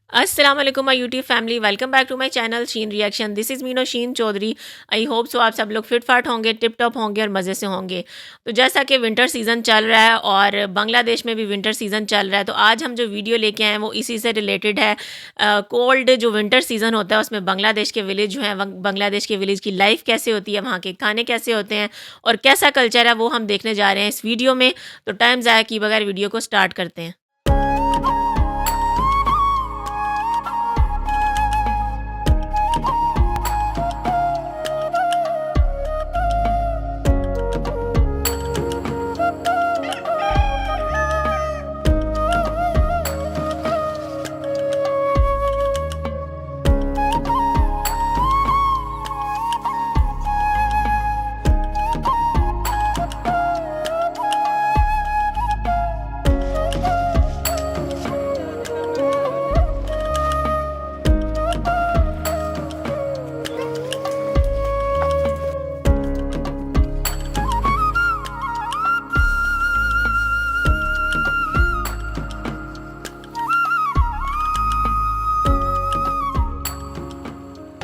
अस्सलाम वालेकुम my YouTube family, welcome back to my channel Sheen reaction. This is Meeno Sheen Chowdhury. I hope so आप सब लोग फिट फाट होंगे, टिप टॉप होंगे और मज़े से होंगे। तो जैसा कि विंटर सीज़न चल रहा है और बांग्लादेश में भी विंटर सीज़न चल रहा है, तो आज हम जो वीडियो लेके आए हैं वो इसी से रिलेटेड है। कोल्ड जो विंटर सीज़न होता है उसमें बांग्लादेश के विलेज जो हैं, बांग्लादेश के विलेज की लाइफ कैसे होती है, वहाँ के खाने कैसे होते हैं और कैसा कल्चर है वो हम देखने जा रहे हैं इस वीडियो में। तो टाइम ज़ाया किए बगैर वीडियो को स्टार्ट करते हैं।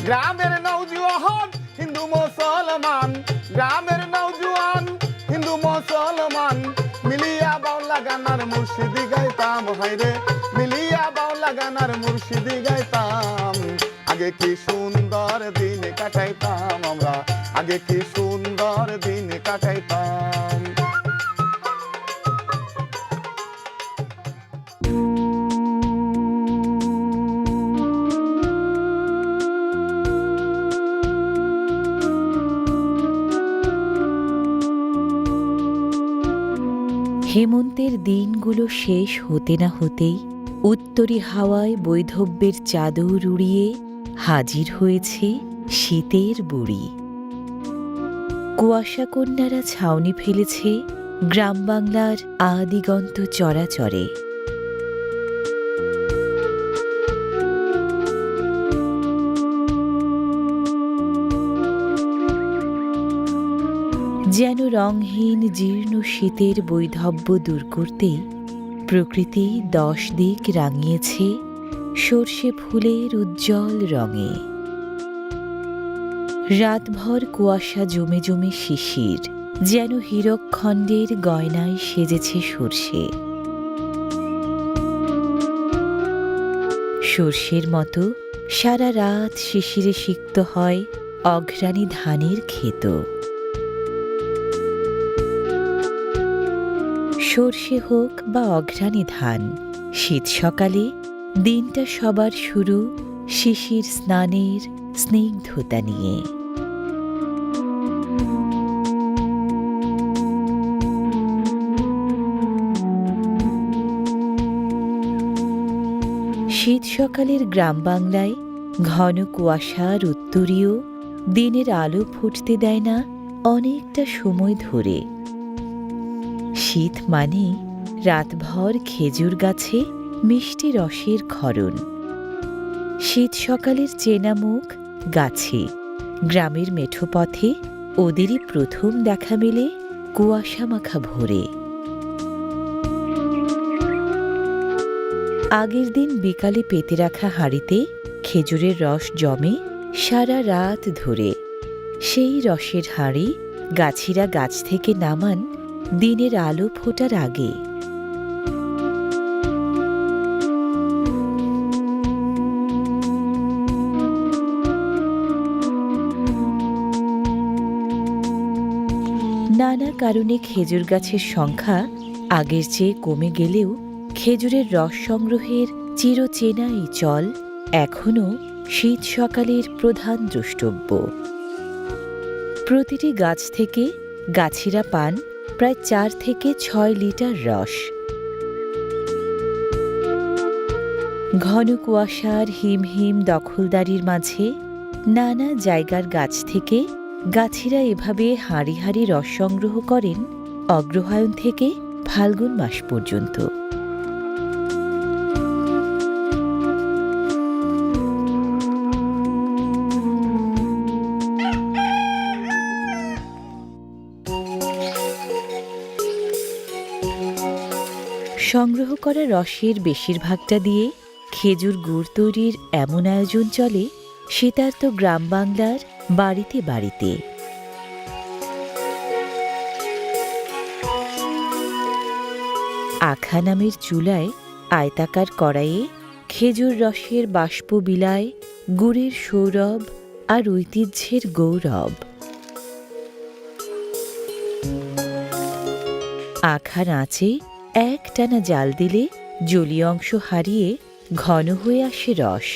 গ্রামের নওজোয়ান হিন্দু মুসলমান, গ্রামের নওজোয়ান হিন্দু মুসলমান মিলিয়া বাউলা গানার মুর্শিদি গাইতাম, হায়রে মিলিয়া বাউলা গানার মুর্শিদি গাইতাম। আগে কি সুন্দর দিন কাটাইতাম আমরা, আগে কি সুন্দর দিন কাটাইতাম। হেমন্তের দিনগুলো শেষ হতে না হতেই উত্তরি হাওয়ায় বৈধব্যের চাদর উড়িয়ে হাজির হয়েছে শীতের বুড়ি। কুয়াশা কন্যারা ছাউনি ফেলেছে গ্রাম বাংলার আদিগন্ত চরাচরে। যেন রংহীন জীর্ণ শীতের বৈধব্য দূর করতে প্রকৃতি 10 দিক রাঙিয়েছে সর্ষে ফুলের উজ্জ্বল রঙে। রাতভর কুয়াশা জমে জমে শিশির, যেন হীরকখণ্ডের গয়নায় সেজেছে সর্ষে। সর্ষের মতো সারা রাত শিশিরে সিক্ত হয় অঘ্রাণী ধানের ক্ষেত। সর্ষে হোক বা অঘ্রাণী ধান, শীত সকালে দিনটা সবার শুরু শিশির স্নানের স্নিগ্ধতা নিয়ে। শীত সকালের গ্রাম বাংলায় ঘন কুয়াশার উত্তরীয় দিনের আলো ফুটতে দেয় না অনেকটা সময় ধরে। শীত মানে রাতভর খেজুর গাছে মিষ্টি রসের ক্ষরণ। শীত সকালের চেনা মুখ গাছে, গ্রামের মেঠো পথে ওদেরই প্রথম দেখা মেলে কুয়াশা মাখা ভোরে। আগের দিন বিকালে পেতে রাখা হাঁড়িতে খেজুরের রস জমে সারা রাত ধরে। সেই রসের হাঁড়ি গাছিরা গাছ থেকে নামান দিনের আলো ফোটার আগে। নানা কারণে খেজুর গাছের সংখ্যা আগের চেয়ে কমে গেলেও খেজুরের রস সংগ্রহের চিরচেনা এই চল এখনও শীত সকালের প্রধান দ্রষ্টব্য। প্রতিটি গাছ থেকে গাছিরা পান প্রায় 4 থেকে 6 লিটার রস। ঘন কুয়াশার হিমহিম দখলদারির মাঝে নানা জায়গার গাছ থেকে গাছিরা এভাবে হাঁড়ি হাঁড়ি রস সংগ্রহ করেন অগ্রহায়ণ থেকে ফাল্গুন মাস পর্যন্ত। সংগ্রহ করা রসের বেশিরভাগটা দিয়ে খেজুর গুড় তৈরির এমন আয়োজন চলে শীতার্ত গ্রাম বাংলার বাড়িতে বাড়িতে। আখা নামের চুলায় আয়তাকার কড়াইয়ে খেজুর রসের বাষ্প বিলায় গুড়ের সৌরভ আর ঐতিহ্যের গৌরব। আখার আঁচে একটানা জাল দিলে জলীয় অংশ হারিয়ে ঘন হয়ে আসে রস।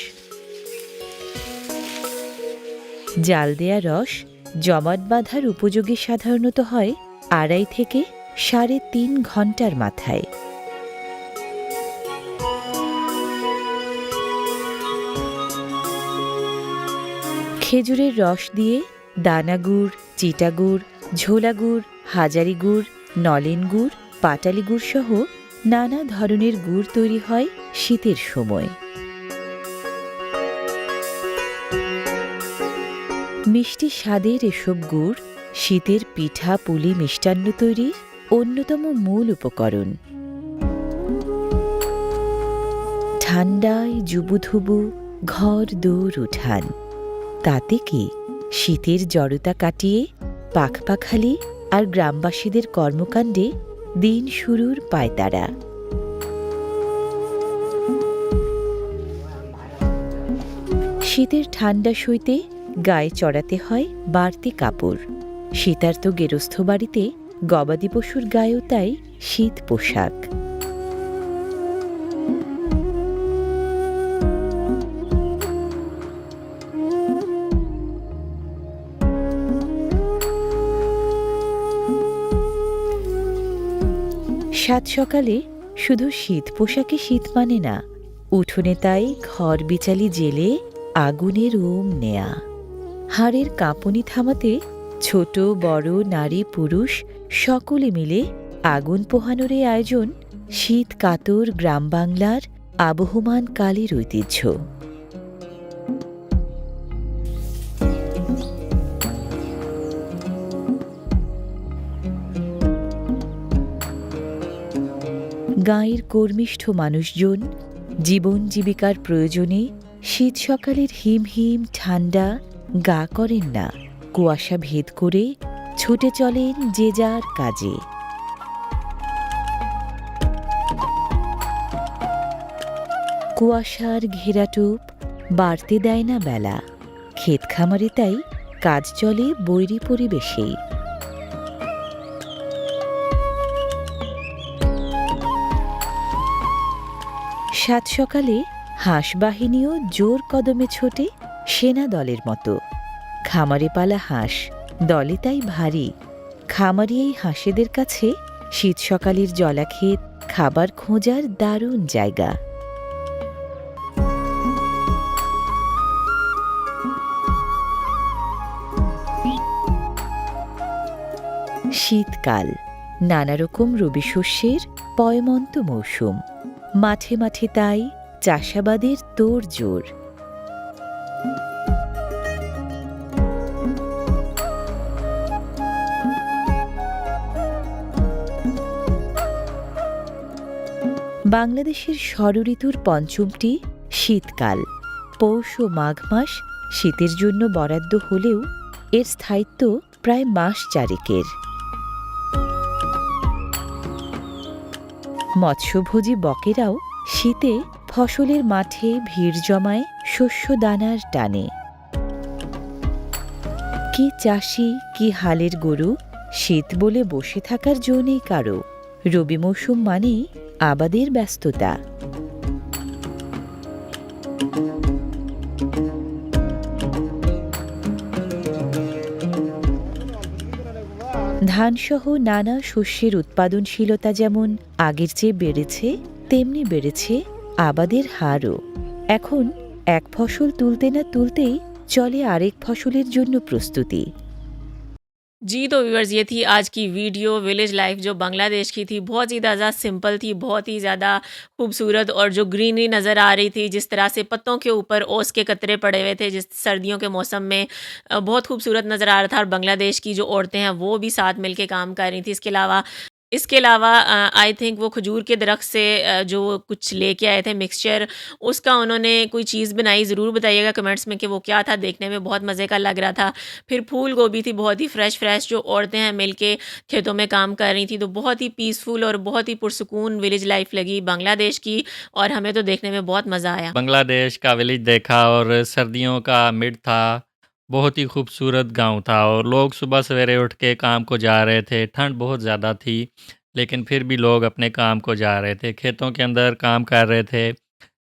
জাল দেয়া রস জমাট বাঁধার উপযোগী সাধারণত হয় 2.5 থেকে 3.5 ঘন্টার মাথায়। খেজুরের রস দিয়ে দানা গুড়, চিটা গুড়, ঝোলা গুড়, হাজারি গুড়, নলেন গুড়, পাটালি গুড় সহ নানা ধরনের গুড় তৈরি হয় শীতের সময়। মিষ্টি স্বাদের এসব গুড় শীতের পিঠা পুলি মিষ্টান্ন তৈরির অন্যতম মূল উপকরণ। ঠান্ডায় জুবুধুবু ঘর দৌড় উঠান, তাতে কি শীতের জড়তা কাটিয়ে পাখপাখালি আর গ্রামবাসীদের কর্মকাণ্ডে দিন শুরুর পায়তারা। শীতের ঠান্ডা সইতে গায়ে চড়াতে হয় বাড়তি কাপড়। শীতার্ত গেরস্থ বাড়িতে গবাদি পশুর গায়েও তাই শীত পোশাক। সাত সকালে শুধু শীত পোশাকে শীত মানে না, উঠোনে তাই ঘর বিচালি জেলে আগুনের ওম নেয়া। হাড়ের কাঁপুনি থামাতে ছোট বড় নারী পুরুষ সকলে মিলে আগুন পোহানোর এই আয়োজন শীত কাতর গ্রাম বাংলার আবহমান কালের ঐতিহ্য। গাঁয়ের কর্মিষ্ঠ মানুষজন জীবন জীবিকার প্রয়োজনে শীত সকালের হিম হিম ঠান্ডা গা করেন না, কুয়াশা ভেদ করে ছুটে চলেন যে যার কাজে। কুয়াশার ঘেরাটোপ বাড়তে দেয় না বেলা, ক্ষেত খামারে তাই কাজ চলে বৈরী পরিবেশেই। সাত সকালে হাঁস বাহিনীও জোর কদমে ছোটে সেনা দলের মতো। খামারে পালা হাঁস দলে তাই ভারী। খামারি এই হাঁসেদের কাছে শীত সকালের জলাক্ষেত খাবার খোঁজার দারুণ জায়গা। শীতকাল নানা রকম রবি শস্যের পয়মন্ত মৌসুম। মাঠে মাঠে তাই চাষাবাদের তোড়জোড়। বাংলাদেশের ষড়ঋতুর পঞ্চমটি শীতকাল। পৌষ ও মাঘ মাস শীতের জন্য বরাদ্দ হলেও এর স্থায়িত্ব প্রায় মাস চারেকের। মৎস্যভোজী বকেরাও শীতে ফসলের মাঠে ভিড় জমায় শস্য দানার টানে। কি চাষি কি হালের গরু, শীত বলে বসে থাকার জো নেই কারো। রবি মৌসুম মানেই আবাদের ব্যস্ততা। ধানসহ নানা শস্যের উৎপাদনশীলতা যেমন আগের চেয়ে বেড়েছে, তেমনি বেড়েছে আবাদের হারও। এখন এক ফসল তুলতে না তুলতেই চলে আরেক ফসলের জন্য প্রস্তুতি। जी तो व्यूअर्स, ये थी आज की वीडियो विलेज लाइफ जो बांग्लादेश की थी। बहुत ही ज़्यादा सिंपल थी, बहुत ही ज़्यादा खूबसूरत, और जो ग्रीनरी नज़र आ रही थी, जिस तरह से पत्तों के ऊपर ओस के कतरे पड़े हुए थे जिस सर्दियों के मौसम में, बहुत खूबसूरत नज़र आ रहा था। और बांग्लादेश की जो औरतें हैं वो भी साथ मिलके काम कर रही थी। इसके अलावा इसके अलावा आई थिंक वो खजूर के दरख्त से जो कुछ लेके आए थे मिक्सचर, उसका उन्होंने कोई चीज़ बनाई। ज़रूर बताइएगा कमेंट्स में कि वो क्या था, देखने में बहुत मज़े का लग रहा था। फिर फूल गोभी थी, बहुत ही फ्रेश फ्रेश, जो औरतें हैं मिल के खेतों में काम कर रही थी। तो बहुत ही पीसफुल और बहुत ही पुरसकून विलेज लाइफ लगी बांग्लादेश की, और हमें तो देखने में बहुत मज़ा आया। बांग्लादेश का विलेज देखा और सर्दियों का मिड था। बहुत ही खूबसूरत गांव था और लोग सुबह सवेरे उठ के काम को जा रहे थे। ठंड बहुत ज़्यादा थी लेकिन फिर भी लोग अपने काम को जा रहे थे, खेतों के अंदर काम कर रहे थे।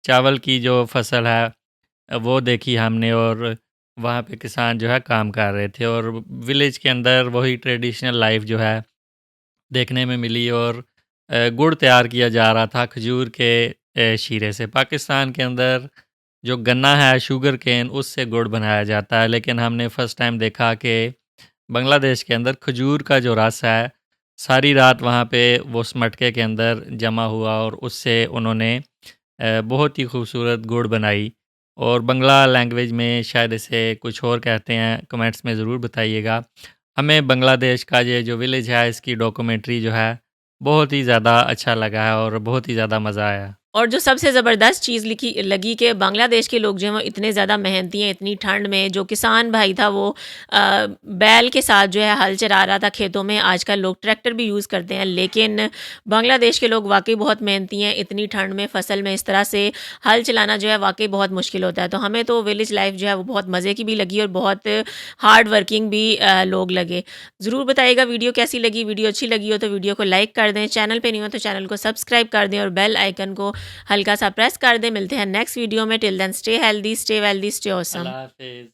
चावल की जो फसल है वो देखी हमने और वहाँ पे किसान जो है काम कर रहे थे और विलेज के अंदर वही ट्रेडिशनल लाइफ जो है देखने में मिली। और गुड़ तैयार किया जा रहा था खजूर के शीरे से। पाकिस्तान के अंदर जो गन्ना है शुगर केन उससे गुड़ बनाया जाता है, लेकिन हमने फ़र्स्ट टाइम देखा कि बांग्लादेश के अंदर खजूर का जो रस है सारी रात वहाँ पे वो उस मटके के अंदर जमा हुआ और उससे उन्होंने बहुत ही खूबसूरत गुड़ बनाई। और बंगला लैंग्वेज में शायद इसे कुछ और कहते हैं, कमेंट्स में ज़रूर बताइएगा। हमें बांग्लादेश का ये जो विलेज है इसकी डॉक्यूमेंट्री जो है बहुत ही ज़्यादा अच्छा लगा है और बहुत ही ज़्यादा मज़ा आया। और जो सबसे ज़बरदस्त चीज़ लिखी लगी कि बांग्लादेश के लोग जो हैं वो इतने ज़्यादा मेहनती हैं, इतनी ठंड में। जो किसान भाई था वो बैल के साथ जो है हल चला रहा था खेतों में। आजकल लोग ट्रैक्टर भी यूज़ करते हैं, लेकिन बांग्लादेश के लोग वाकई बहुत मेहनती हैं। इतनी ठंड में फसल में इस तरह से हल चलाना जो है वाकई बहुत मुश्किल होता है। तो हमें तो विलेज लाइफ जो है वो बहुत मज़े की भी लगी और बहुत हार्ड वर्किंग भी लोग लगे। ज़रूर बताइएगा वीडियो कैसी लगी। वीडियो अच्छी लगी हो तो वीडियो को लाइक कर दें, चैनल पे नहीं हो तो चैनल को सब्सक्राइब कर दें और बेल आइकन को हल्का सा प्रेस कर दें। मिलते हैं नेक्स्ट वीडियो में। Till then stay healthy, stay wealthy, stay awesome. अल्लाह हाफिज़।